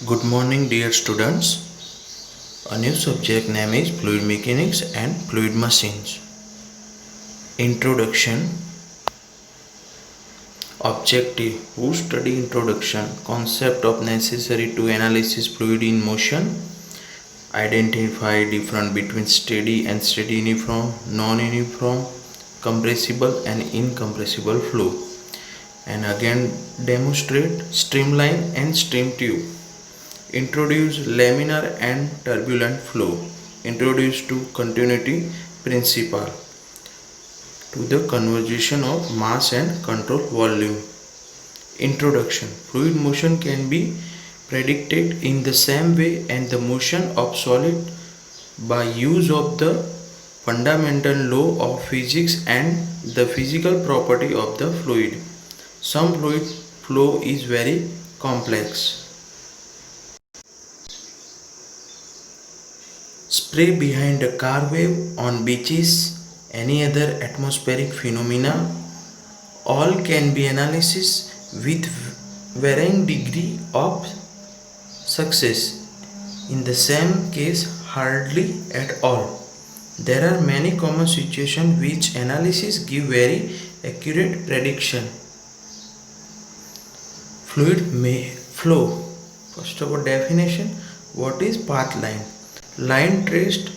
Good morning, dear students. A new subject name is Fluid Mechanics and Fluid Machines. Introduction. Objective: who study introduction, concept of necessary to analysis fluid in motion, identify difference between steady and steady uniform, non-uniform, compressible and incompressible flow, and again demonstrate streamline and stream tube. Introduce laminar and turbulent flow. Introduce to continuity principle, to the conservation of mass and control volume. Introduction. Fluid motion can be predicted in the same way and the motion of solid by use of the fundamental law of physics and the physical property of the fluid. Some fluid flow is very complex. Spray behind a car wave on beaches, any other atmospheric phenomena, all can be analyzed with varying degree of success. In the same case, hardly at all. There are many common situations which analysis give very accurate prediction. Fluid may flow. First of all, definition. What is path line? Line traced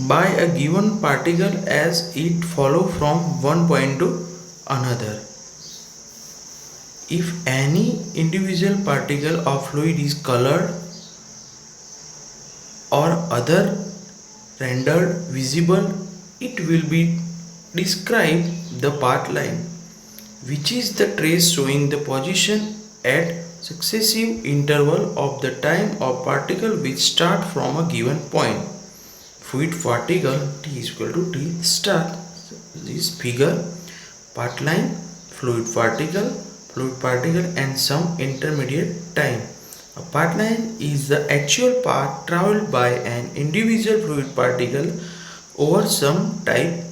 by a given particle as it follow from one point to another. If any individual particle of fluid is colored or other rendered visible, it will be described the path line, which is the trace showing the position at successive interval of the time of particle which start from a given point. Fluid particle t is equal to t star. This figure, path line, fluid particle and some intermediate time. A path line is the actual path traveled by an individual fluid particle over some time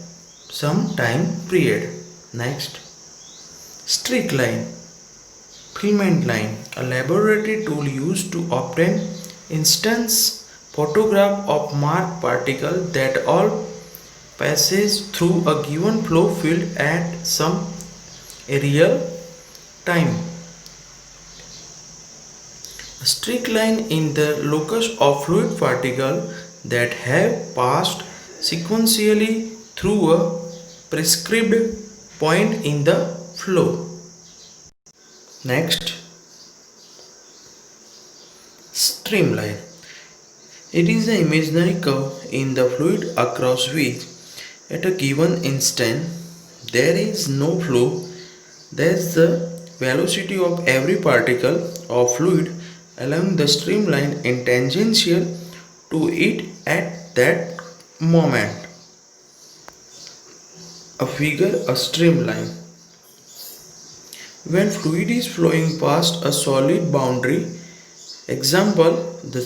period. Next, streak line. Filament line, a laboratory tool used to obtain instance photograph of marked particle that all passes through a given flow field at some real time. A streak line in the locus of fluid particle that have passed sequentially through a prescribed point in the flow. Next, streamline. It is the imaginary curve in the fluid across which at a given instant there is no flow. Thus the velocity of every particle of fluid along the streamline is tangential to it at that moment. A figure, a streamline. When fluid is flowing past a solid boundary, example, the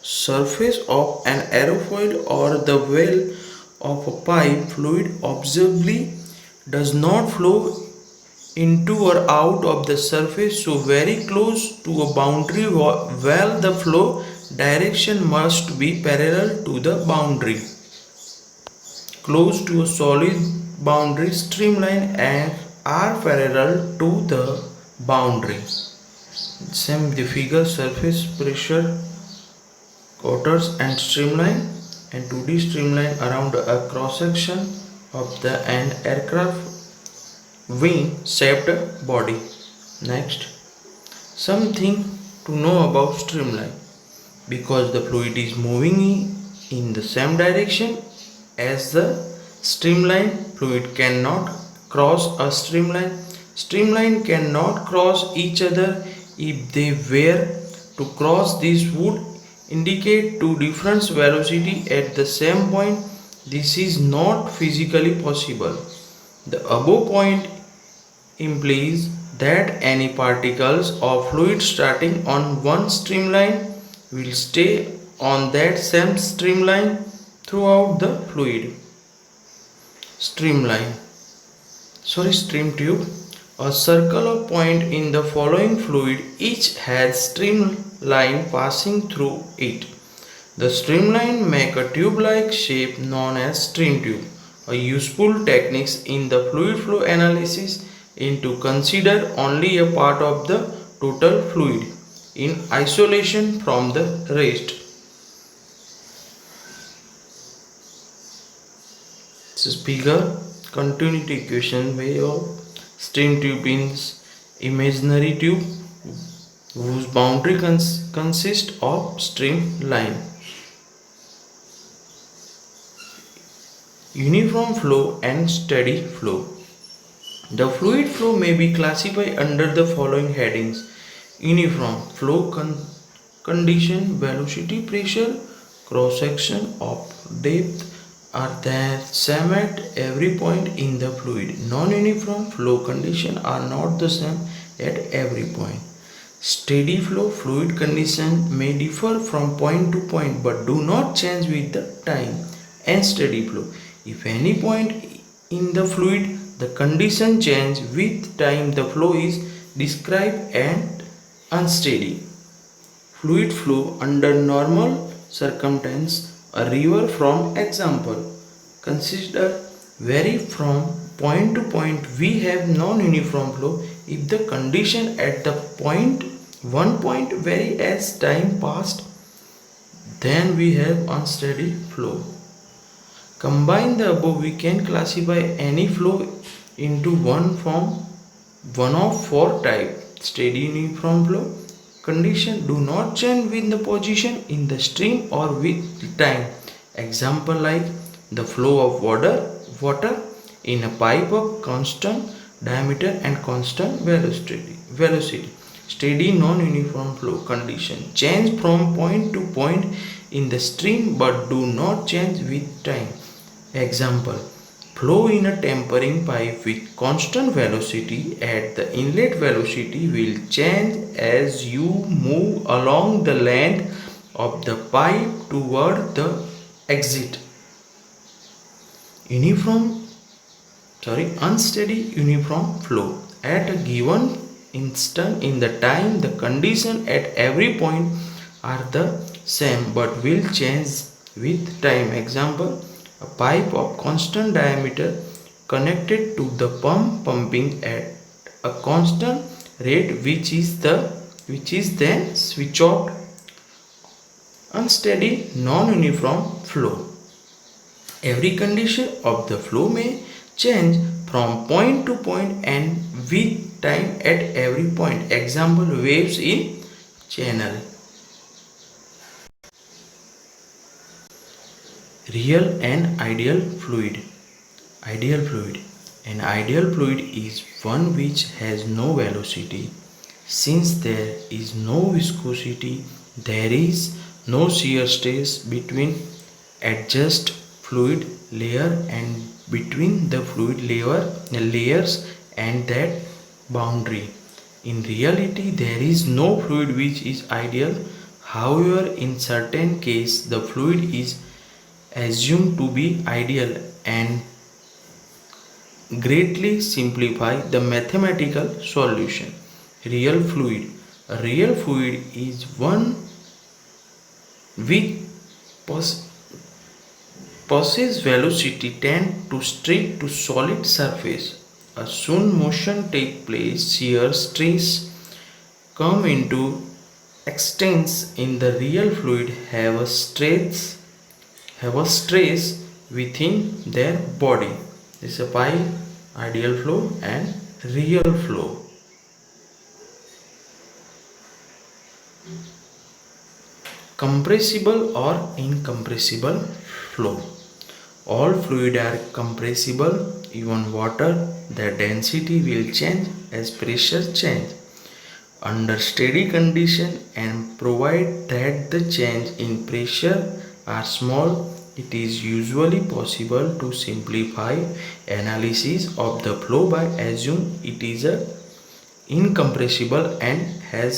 surface of an aerofoil or the well of a pipe, fluid observably does not flow into or out of the surface so very close to a boundary while the flow direction must be parallel to the boundary. Close to a solid boundary, streamline and are parallel to the boundary. Same the figure, surface pressure, quarters and streamline, and 2D streamline around a cross section of an aircraft wing shaped body. Next, something to know about streamline. Because the fluid is moving in the same direction as the streamline, fluid cannot cross a streamline. Streamline cannot cross each other. If they were to cross, this would indicate two different velocities at the same point. This is not physically possible. The above point implies that any particles of fluid starting on one streamline will stay on that same streamline throughout the fluid. Stream tube. A circle of point in the following fluid each has streamline passing through it. The streamline make a tube-like shape known as stream tube. A useful technique in the fluid flow analysis is to consider only a part of the total fluid in isolation from the rest. This is figure continuity equation way of stream tube is imaginary tube whose boundary consists of streamline. Uniform flow and steady flow. The fluid flow may be classified under the following headings: uniform flow condition, velocity, pressure, cross section of depth are the same at every point in the fluid. Non-uniform flow conditions are not the same at every point. Steady flow fluid conditions may differ from point to point but do not change with the time. And steady flow, if any point in the fluid the condition change with time, the flow is described as unsteady. Fluid flow under normal circumstance. A river, from example, consider vary from point to point. We have non-uniform flow if the condition at the one point vary as time passed. Then we have unsteady flow. Combine the above, we can classify any flow into one of four types. Steady uniform flow condition do not change with the position in the stream or with time. Example like the flow of water in a pipe of constant diameter and constant velocity. Steady non-uniform flow condition change from point to point in the stream but do not change with time. Example: flow in a tempering pipe with constant velocity at the inlet velocity will change as you move along the length of the pipe toward the exit. Unsteady uniform flow. At a given instant in the time, the condition at every point are the same but will change with time. Example: a pipe of constant diameter connected to the pump pumping at a constant rate which is then switched off. Unsteady non-uniform flow. Every condition of the flow may change from point to point and with time at every point. Example: waves in channel. Real and ideal fluid. Ideal fluid. An ideal fluid is one which has no velocity. Since there is no viscosity, there is no shear stress between adjacent fluid layer and between the fluid layers and that boundary. In reality, there is no fluid which is ideal. However, in certain cases, the fluid is assumed to be ideal and greatly simplify the mathematical solution. Real fluid. A real fluid is one which passes velocity tend to stick to solid surface. As soon motion take place, shear stress come into extents in the real fluid have a stress within their body. This is a ideal flow and real flow. Compressible or incompressible flow. All fluid are compressible. Even water, the density will change as pressure change. Under steady condition and provide that the change in pressure are small, it is usually possible to simplify analysis of the flow by assume it is incompressible and has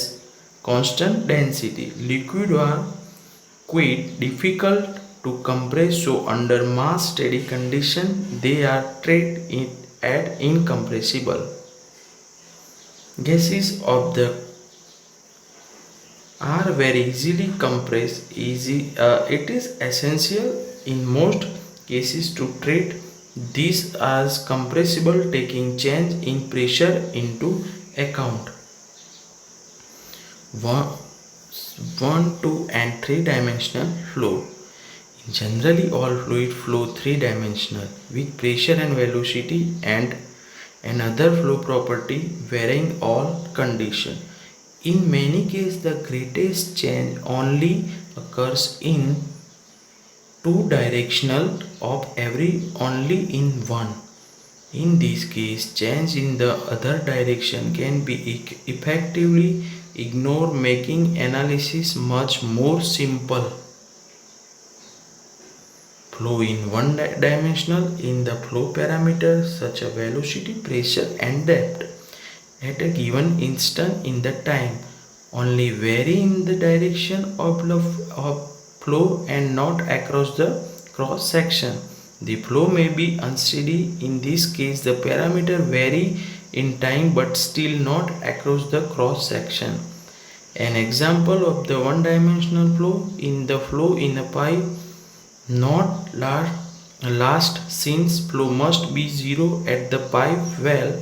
constant density. Liquid are quite difficult to compress, so under mass steady condition they are treated at incompressible. Gases of the are very easily compressed. It is essential in most cases to treat these as compressible, taking change in pressure into account. One, 2, and 3-dimensional flow. Generally, all fluid flow 3-dimensional with pressure and velocity and another flow property varying all condition. In many cases, the greatest change only occurs in two directional of every only in one. In this case, change in the other direction can be effectively ignored, making analysis much more simple. Flow in one dimensional in the flow parameters such as velocity, pressure and depth at a given instant in the time only vary in the direction of flow and not across the cross section. The flow may be unsteady. In this case, the parameter vary in time but still not across the cross section. An example of the one-dimensional flow in the flow in a pipe not last since flow must be zero at the pipe well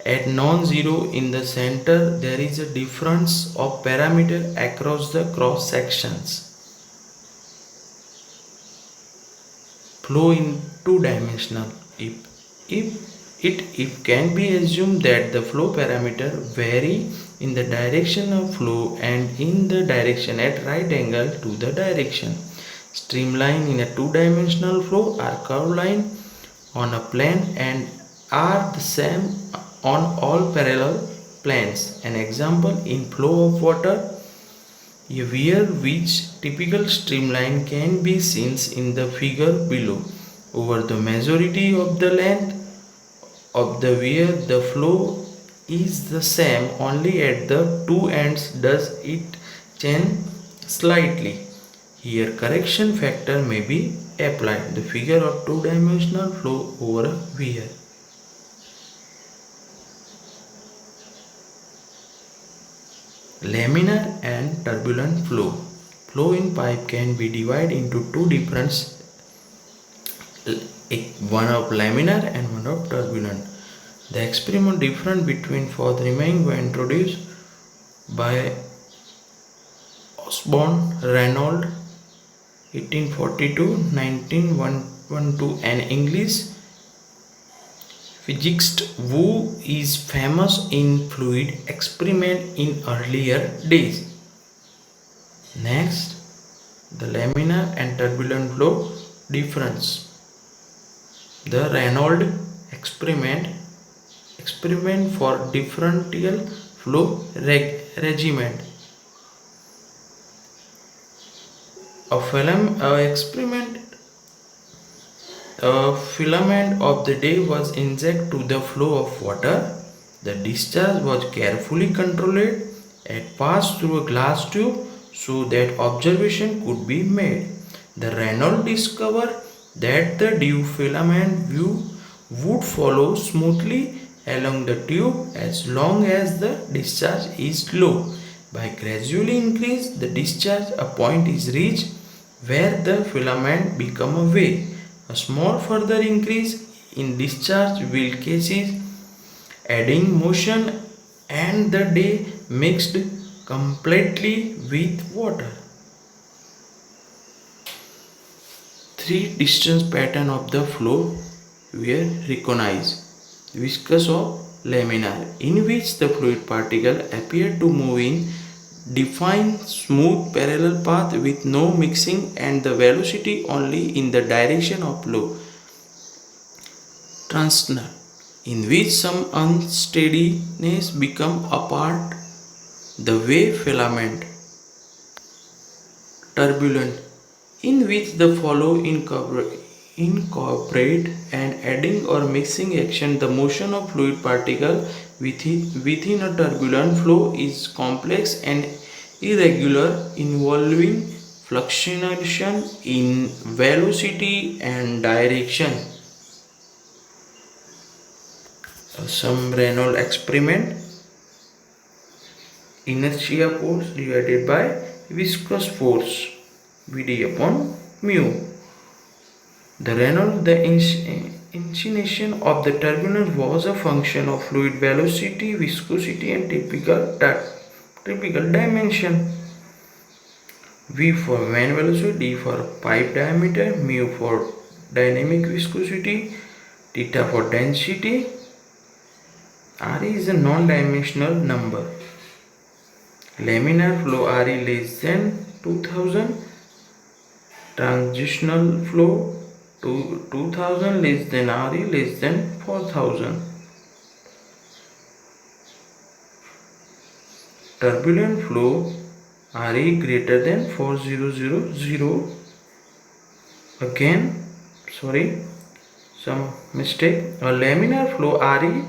at non-zero in the center. There is a difference of parameter across the cross sections. Flow in two-dimensional. It can be assumed that the flow parameter vary in the direction of flow and in the direction at right angle to the direction. Streamline in a two-dimensional flow are curved line on a plane and are the same on all parallel planes. An example in flow of water, here which typical streamline can be seen in the figure below. Over the majority of the length of the where the flow is the same, only at the two ends does it change slightly. Here correction factor may be applied. The figure of two-dimensional flow over a weir. Laminar and turbulent flow. Flow in pipe can be divided into two different, one of laminar and one of turbulent. The experiment difference between for the remaining were introduced by Osborne Reynolds 1842-1912, an English physicist who is famous in fluid experiment in earlier days. Next, the laminar and turbulent flow difference. The Reynolds experiment for differential flow regiment. A filament of the day was injected to the flow of water. The discharge was carefully controlled and passed through a glass tube so that observation could be made. The Reynolds discovered that the dew filament would follow smoothly along the tube as long as the discharge is low. By gradually increase the discharge, a point is reached where the filament become a wave. A small further increase in discharge will cases adding motion and the day mixed completely with water. Three distance pattern of the flow were recognized. Viscous or laminar, in which the fluid particle appeared to move in defined smooth parallel path with no mixing and the velocity only in the direction of flow. Transitional, in which some unsteadiness become apart the wave filament. Turbulent, in which the flow incorporate and adding or mixing action. The motion of fluid particle within a turbulent flow is complex and irregular, involving fluctuation in velocity and direction. Some Reynolds experiment. inertia force divided by viscous force Vd upon mu. The Reynolds inclination of the turbulence was a function of fluid velocity, viscosity and typical dimension. V for van velocity, D for pipe diameter, mu for dynamic viscosity, theta for density. Re is a non-dimensional number. Laminar flow Re less than 2000, transitional flow 2000 less than Re less than 4000. Turbulent flow Re greater than 4000. Again, sorry, some mistake. A laminar flow Re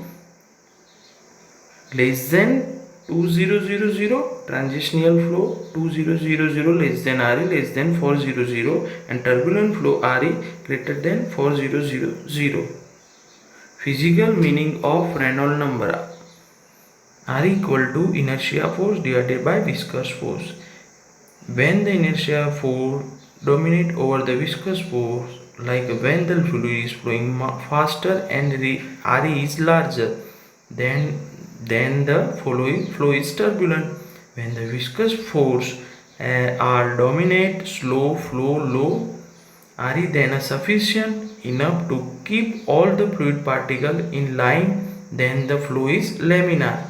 less than 2000, transitional flow 2000 less than Re less than 400, and turbulent flow Re greater than 400. Physical meaning of Reynolds number. R equal to inertia force divided by viscous force. When the inertia force dominates over the viscous force, like when the fluid is flowing faster and Re is larger, then the flow is turbulent. When the viscous force are dominate, slow flow low, Re then is sufficient enough to keep all the fluid particles in line, then the flow is laminar.